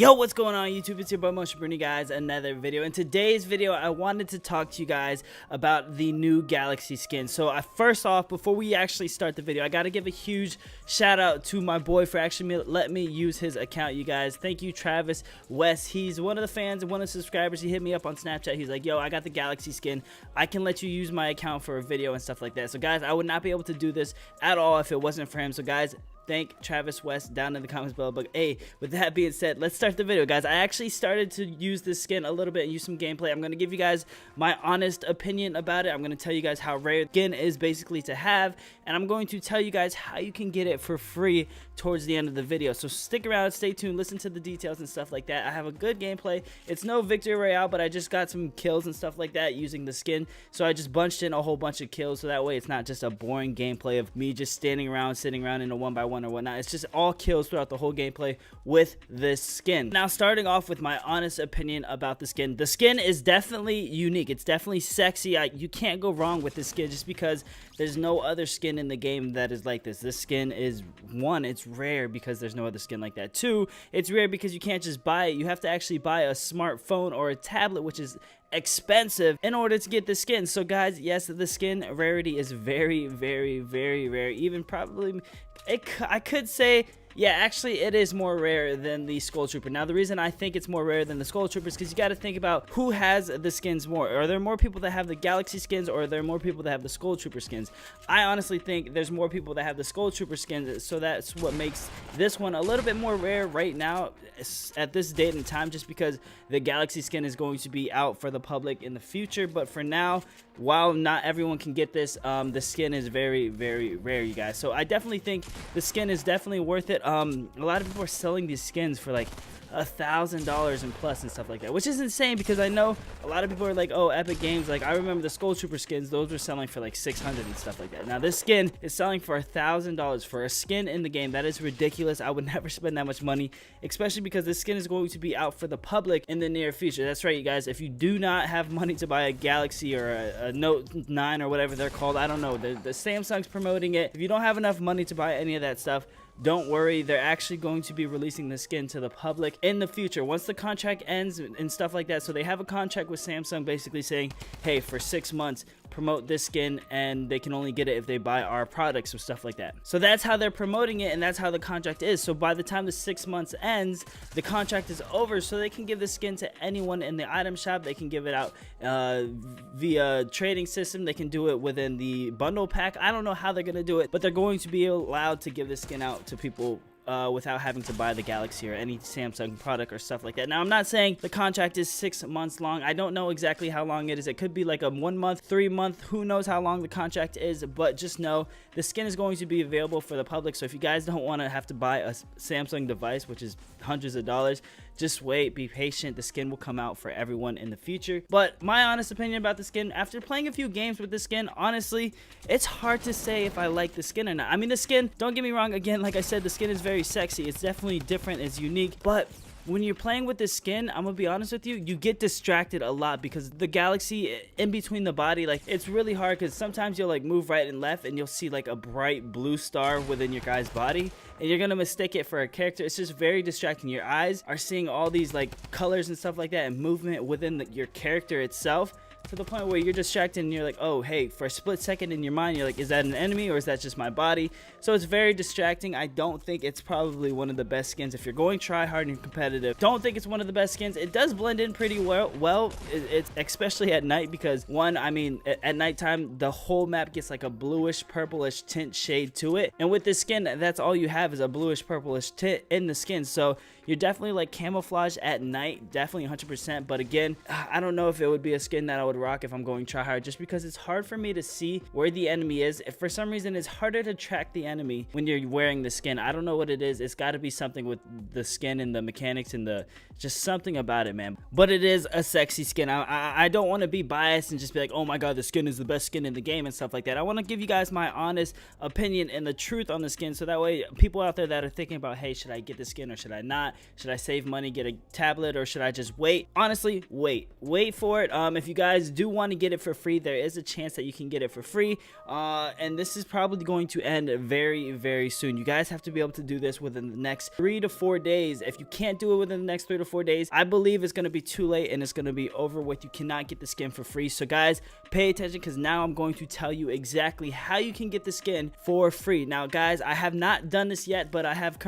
Yo, what's going on YouTube? It's your boy Motion Bruni, guys. Another video. In today's video, I wanted to talk to you guys about the new Galaxy skin. So first off, before we actually start the video, I gotta give a huge shout out to my boy for actually letting me use his account, you guys. Thank you, Travis West. He's one of the fans and one of the subscribers. He hit me up on Snapchat. He's like, yo, I got the Galaxy skin. I can let you use my account for a video and stuff like that. So guys, I would not be able to do this at all if it wasn't for him. So guys, thank Travis West down in the comments below. But hey, with that being said, let's start the video, guys. I actually started to use this skin a little bit and use some gameplay. I'm going to give you guys my honest opinion about it. I'm going to tell you guys how rare the skin is basically to have, and I'm going to tell you guys how you can get it for free towards the end of the video. So stick around, stay tuned, listen to the details and stuff like that. I have a good gameplay. It's no victory royale, but I just got some kills and stuff like that using the skin. So I just bunched in a whole bunch of kills, so that way it's not just a boring gameplay of me just standing around, sitting around in a 1x1 or whatnot. It's just all kills throughout the whole gameplay with this skin. Now, starting off with my honest opinion about the skin is definitely unique. It's definitely sexy. You can't go wrong with this skin just because there's no other skin in the game that is like this. This skin is, one, it's rare because there's no other skin like that. Two, it's rare because you can't just buy it. You have to actually buy a smartphone or a tablet, which is expensive, in order to get the skin. So guys, yes, the skin rarity is very, very, very rare. Even probably, I could say, yeah, actually it is more rare than the Skull Trooper. Now, the reason I think it's more rare than the Skull Trooper is because you got to think about who has the skins more. Are there more people that have the Galaxy skins, or are there more people that have the Skull Trooper skins? I honestly think there's more people that have the Skull Trooper skins, so that's what makes this one a little bit more rare right now at this date and time, just because the Galaxy skin is going to be out for the public in the future. But for now, while not everyone can get this, the skin is very, very rare, you guys. So I definitely think the skin is definitely worth it. A lot of people are selling these skins for like $1,000 and plus and stuff like that, which is insane because I know a lot of people are like, oh, Epic Games, like I remember the Skull Trooper skins, those were selling for like $600 and stuff like that. Now this skin is selling for $1,000 for a skin in the game. That is ridiculous. I would never spend that much money, especially because this skin is going to be out for the public in the near future. That's right, you guys. If you do not have money to buy a Galaxy or a Note 9 or whatever they're called, I don't know, the Samsung's promoting it. If you don't have enough money to buy any of that stuff, don't worry, they're actually going to be releasing the skin to the public in the future once the contract ends and stuff like that. So they have a contract with Samsung basically saying, hey, for 6 months promote this skin, and they can only get it if they buy our products or stuff like that. So that's how they're promoting it, and that's how the contract is. So by the time the 6 months ends, the contract is over, so they can give the skin to anyone in the item shop. They can give it out via trading system. They can do it within the bundle pack. I don't know how they're going to do it, but they're going to be allowed to give the skin out to people without having to buy the Galaxy or any Samsung product or stuff like that. Now, I'm not saying the contract is 6 months long. I don't know exactly how long it is. It could be like a 1 month, 3 month, who knows how long the contract is, but just know the skin is going to be available for the public. So if you guys don't want to have to buy a Samsung device, which is hundreds of dollars, just wait, be patient. The skin will come out for everyone in the future. But my honest opinion about the skin, after playing a few games with the skin, honestly, it's hard to say if I like the skin or not. I mean, the skin, don't get me wrong, again, like I said, the skin is very sexy. It's definitely different, it's unique, but when you're playing with this skin, I'm gonna be honest with you, you get distracted a lot because the Galaxy in between the body, like, it's really hard because sometimes you'll like move right and left and you'll see like a bright blue star within your guy's body and you're gonna mistake it for a character. It's just very distracting. Your eyes are seeing all these like colors and stuff like that and movement within your character itself, to the point where you're distracted and you're like, oh, hey, for a split second in your mind, you're like, is that an enemy or is that just my body? So it's very distracting. I don't think it's probably one of the best skins. If you're going try hard and competitive, don't think it's one of the best skins. It does blend in pretty well. It's especially at night because, one, I mean, at nighttime, the whole map gets like a bluish purplish tint shade to it. And with this skin, that's all you have is a bluish purplish tint in the skin. So you're definitely like camouflage at night, definitely 100%. But again, I don't know if it would be a skin that I would rock if I'm going try hard, just because it's hard for me to see where the enemy is. If for some reason it's harder to track the enemy when you're wearing the skin, I don't know what it is. It's got to be something with the skin and the mechanics and the just something about it, man. But it is a sexy skin. I don't want to be biased and just be like, oh my god, the skin is the best skin in the game and stuff like that. I want to give you guys my honest opinion and the truth on the skin, so that way people out there that are thinking about, hey, should I get the skin or should I not, not? Should I save money, get a tablet, or should I just wait? Honestly, wait for it. If you guys do want to get it for free, there is a chance that you can get it for free, and this is probably going to end very soon. You guys have to be able to do this within the next 3 to 4 days. If you can't do it within the next 3 to 4 days, I believe it's going to be too late and it's going to be over with. You cannot get the skin for free. So guys, pay attention, because now I'm going to tell you exactly how you can get the skin for free. Now guys, I have not done this yet, but I have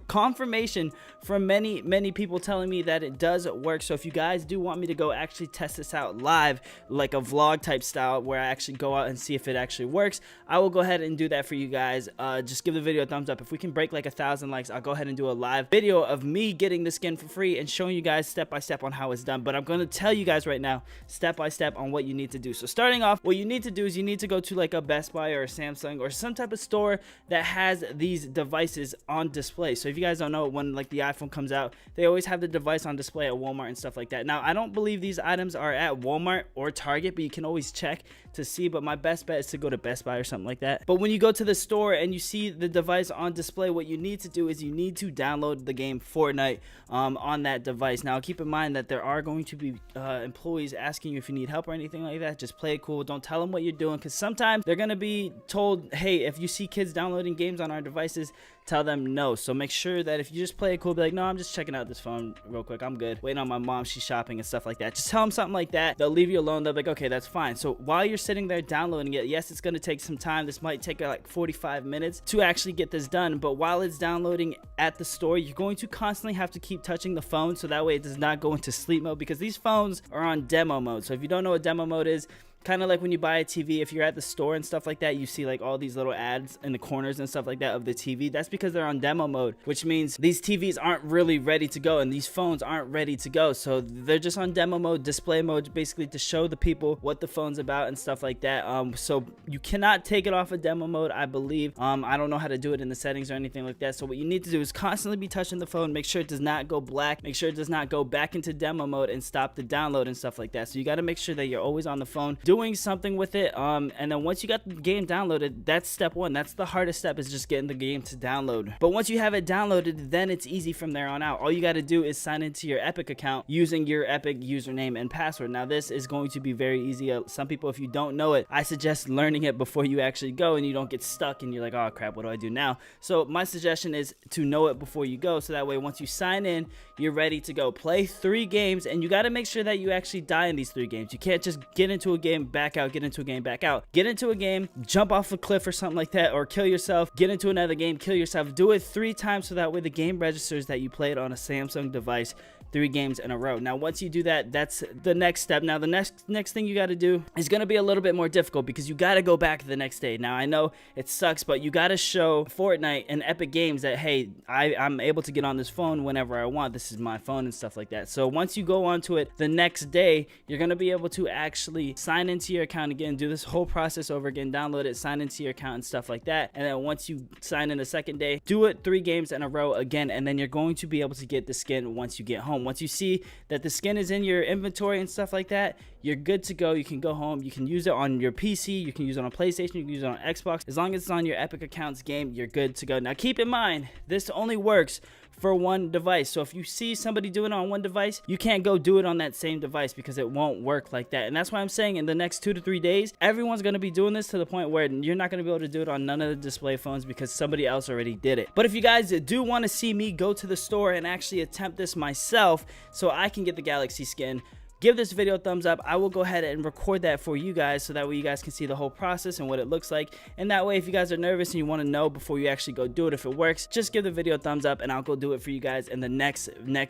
confirmation from many people telling me that it does work. So if you guys do want me to go actually test this out live, like a vlog type style where I actually go out and see if it actually works, I will go ahead and do that for you guys. Just give the video a thumbs up. If we can break like 1,000 likes, I'll go ahead and do a live video of me getting the skin for free and showing you guys step by step on how it's done. But I'm going to tell you guys right now step by step on what you need to do. So starting off, what you need to do is you need to go to like a Best Buy or a Samsung or some type of store that has these devices on display. So if you guys don't know, when like the iPhone comes out, they always have the device on display at Walmart and stuff like that. Now I don't believe these items are at Walmart or Target, but you can always check to see. But my best bet is to go to Best Buy or something like that. But when you go to the store and you see the device on display, what you need to do is you need to download the game Fortnite on that device. Now keep in mind that there are going to be employees asking you if you need help or anything like that. Just play it cool. Don't tell them what you're doing, because sometimes they're going to be told, hey, if you see kids downloading games on our devices, tell them no. So make sure that if you just play it cool, be like, no, I'm just checking out this phone real quick, I'm good, waiting on my mom, she's shopping and stuff like that. Just tell them something like that. They'll leave you alone. They'll be like, okay, that's fine. So while you're sitting there downloading it, yes, it's going to take some time. This might take like 45 minutes to actually get this done, but while it's downloading at the store, you're going to constantly have to keep touching the phone so that way it does not go into sleep mode, because these phones are on demo mode. So if you don't know what demo mode is, kind of like when you buy a TV, if you're at the store and stuff like that, you see like all these little ads in the corners and stuff like that of the TV. That's because they're on demo mode, which means these TVs aren't really ready to go and these phones aren't ready to go. So they're just on demo mode, display mode, basically to show the people what the phone's about and stuff like that. So you cannot take it off of demo mode, I believe. I don't know how to do it in the settings or anything like that. So what you need to do is constantly be touching the phone, make sure it does not go black, make sure it does not go back into demo mode and stop the download and stuff like that. So you got to make sure that you're always on the phone doing something with it. And then once you got the game downloaded, that's step one. That's the hardest step, is just getting the game to download. But once you have it downloaded, then it's easy from there on out. All you got to do is sign into your Epic account using your Epic username and password. Now this is going to be very easy. Some people, if you don't know it, I suggest learning it before you actually go and you don't get stuck and you're like, oh crap, what do I do now? So my suggestion is to know it before you go, so that way once you sign in, you're ready to go. Play 3 games, and you got to make sure that you actually die in these 3 games. You can't just get into a game, back out, get into a game, back out. Get into a game, jump off a cliff or something like that, or kill yourself, get into another game, kill yourself. Do it 3 times so that way the game registers that you played on a Samsung device 3 games in a row. Now once you do that, that's the next step. Now the next thing you got to do is going to be a little bit more difficult, because you got to go back the next day. Now I know it sucks, but you got to show Fortnite and Epic Games that, hey, I'm able to get on this phone whenever I want. This is my phone and stuff like that. So once you go onto it the next day, you're going to be able to actually sign into your account again, do this whole process over again, download it, sign into your account and stuff like that. And then once you sign in the second day, do it 3 games in a row again, and then you're going to be able to get the skin once you get home. Once you see that the skin is in your inventory and stuff like that, you're good to go. You can go home. You can use it on your PC. You can use it on PlayStation. You can use it on Xbox. As long as it's on your Epic accounts game, you're good to go. Now keep in mind, this only works for 1 device. So if you see somebody doing it on 1 device, you can't go do it on that same device, because it won't work like that. And that's why I'm saying in the next 2 to 3 days, everyone's going to be doing this to the point where you're not going to be able to do it on none of the display phones, because somebody else already did it. But if you guys do want to see me go to the store and actually attempt this myself so I can get the Galaxy skin, give this video a thumbs up. I will go ahead and record that for you guys, so that way you guys can see the whole process and what it looks like. And that way, if you guys are nervous and you want to know before you actually go do it if it works, just give the video a thumbs up and I'll go do it for you guys in the next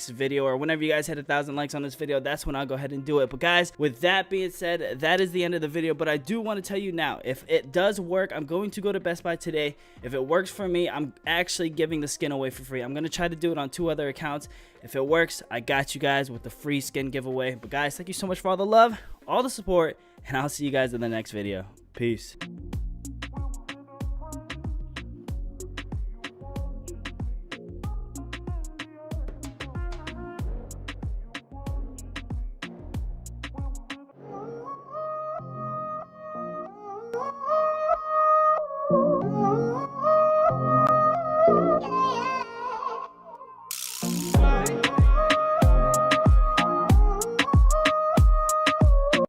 video, or whenever you guys hit 1,000 likes on this video, that's when I'll go ahead and do it. But guys, with that being said, that is the end of the video. But I do want to tell you now, if it does work, I'm going to go to Best Buy today. If it works for me, I'm actually giving the skin away for free. I'm going to try to do it on 2 other accounts. If it works, I got you guys with the free skin giveaway. But guys, thank you so much for all the love, all the support, and I'll see you guys in the next video. Peace.